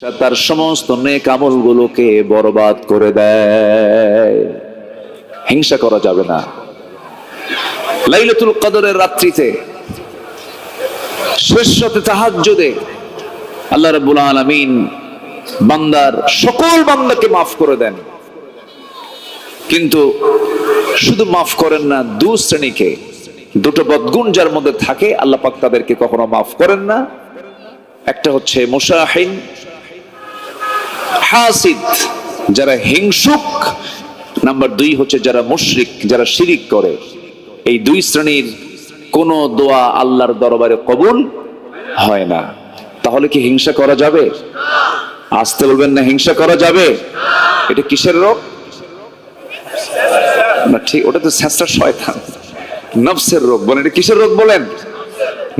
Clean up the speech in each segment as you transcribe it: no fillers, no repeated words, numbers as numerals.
তার সমস্ত নেক আমলগুলোকে বরবাদ করে দেয়। হিংসা করা যাবে না। লাইলাতুল কদরের রাত্রিতে শেষ রাতে তাহাজ্জুদে আল্লাহ রাব্বুল আলামিন বান্দার সকল বান্দাকে মাফ করে দেন, কিন্তু শুধু মাফ করেন না দুই শ্রেণীকে। দুটো বদগুণ যার মধ্যে থাকে আল্লাহ পাক তাদেরকে কখনো মাফ করেন না। একটা হচ্ছে মুশাহিন, হাসিদ, যারা হিংসুক। নাম্বার দুই হচ্ছে যারা মুশরিক, যারা শিরিক করে। এই দুই শ্রেণীর কোন দোয়া আল্লাহর দরবারে কবুল হয় না। তাহলে কি হিংসা করা যাবে? আসতে বলবেন না, হিংসা করা যাবে? এটা কিসের রোগ? না ঠিক, ওটা তো শেষটা শয়তান, নফসের রোগ। বলেন এটা কিসের রোগ? বলেন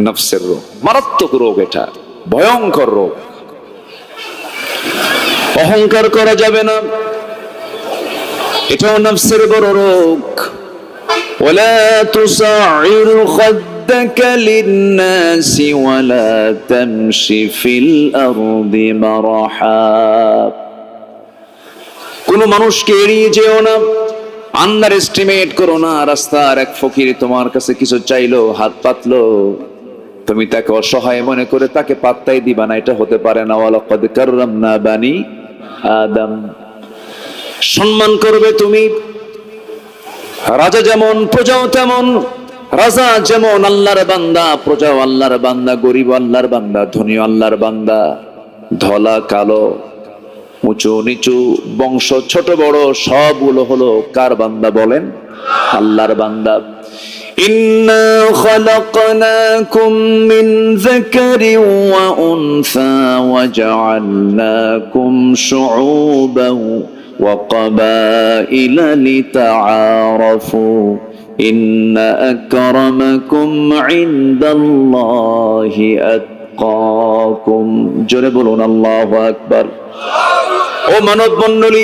নফসের রোগ। মারাত্মক রোগ, এটা ভয়ঙ্কর রোগ। অহংকার করা যাবে না, এটাও নফসের বড় রোগ। ওয়ালা তুসাইর খাদ্দাকা লিন-নাসি ওয়ালা তামশি ফিল আরদি মারহা। কোন মানুষকে এড়িয়ে যেও না, আন্ডার এস্টিমেট করো না। রাস্তার এক ফকির তোমার কাছে কিছু চাইলো, হাত পাতলো, তুমি তাকে অসহায় মনে করে তাকে পাত্তাই দিবা না, এটা হতে পারে না। ওয়ালাকাদ কাররামনা বানি আদম। সম্মান করবে তুমি। রাজা যেমন প্রজাও তেমন। রাজা যেমন আল্লাহর বান্দা, প্রজাও আল্লাহর বান্দা, গরিব আল্লাহর বান্দা, ধনী আল্লাহর বান্দা, ধলা কালো, উঁচু নিচু, বংশ ছোট বড় সবগুলো হলো কার বান্দা? বলেন আল্লাহর বান্দা। ইন্না খালাকনাকুম মিন যাকারিন ওয়া উনসা ওয়া জাআলনাকুম শুউবান ওয়া ক্বাবাইলা লিতাআরাফু ইন্না আকরামাকুম ইনদাল্লাহি আতকাকুম। জোরে বলুন আল্লাহু আকবার। ও মানব মণ্ডলী,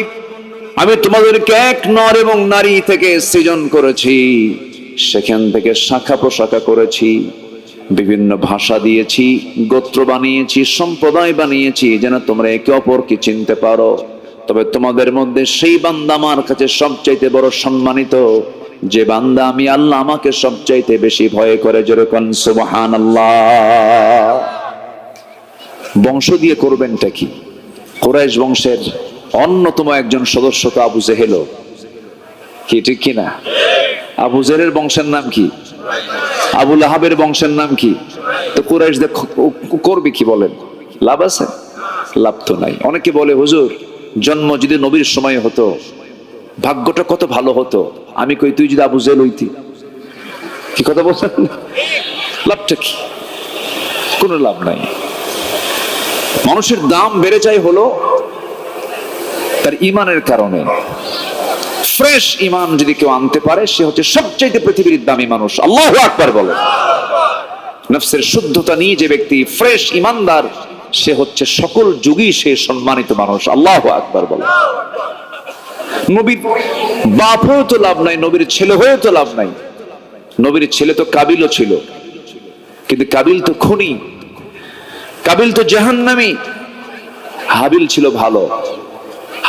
আমি তোমাদেরকে এক নর এবং নারী থেকে সৃজন করেছি, সেখান থেকে শাখা প্রশাখা করেছি, বিভিন্ন ভাষা দিয়েছি, গোত্র বানিয়েছি, সম্প্রদায় বানিয়েছি, যেন তোমরা একে অপরকে চিনতে পারো। তবে তোমাদের মধ্যে সেই বান্দা আমার কাছে সবচাইতে বড় সম্মানিত, যে বান্দা আমি আল্লাহ আমাকে সবচাইতে বেশি ভয় করে। যেরকম সুবহানাল্লাহ। বংশ দিয়ে করবেনটা কি? কুরাইশ বংশের অন্যতম একজন সদস্য তো আবু জেহেল, কি ঠিক কিনা? আবু জেহেলের বংশের নাম কি? আবু লাহাবের বংশের নাম কি? তো কুরাইশ করবে কি? বলেন লাভ আছে? লাভ তো নাই। অনেকে বলে হুজুর, জন্ম যদি নবীর সময় হতো ভাগ্যটা কত ভালো হতো। আমি কই, তুই যদি আবু জেহেল হইতি। কি কথা বলছেন? লাভটা কি? কোনো লাভ নাই। মানুষের দাম বেড়ে যায় হলো তার ইমানের কারণে। ফ্রেশ ইমান যদি কেউ আনতে পারে, সে হচ্ছে সবচেয়ে পৃথিবীর দামি মানুষ। আল্লাহু আকবার বলে। নফসের শুদ্ধতা নিয়ে যে ব্যক্তি ফ্রেশ ইমানদার, সে হচ্ছে সকল যুগই সে সম্মানিত মানুষ। আল্লাহু আকবার বলে। নবীর বাপ হয়েও তো লাভ নাই, নবীর ছেলে হয়েও তো লাভ নাই। নবীর ছেলে তো কাবিলও ছিল, কিন্তু কাবিল তো খুনি, কাবিল তো জাহান্নামী। হাবিল ছিল ভালো।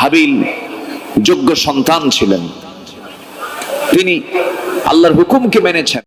হাবিল যোগ্য সন্তান ছিলেন, তিনি আল্লাহর হুকুমকে মেনেছেন।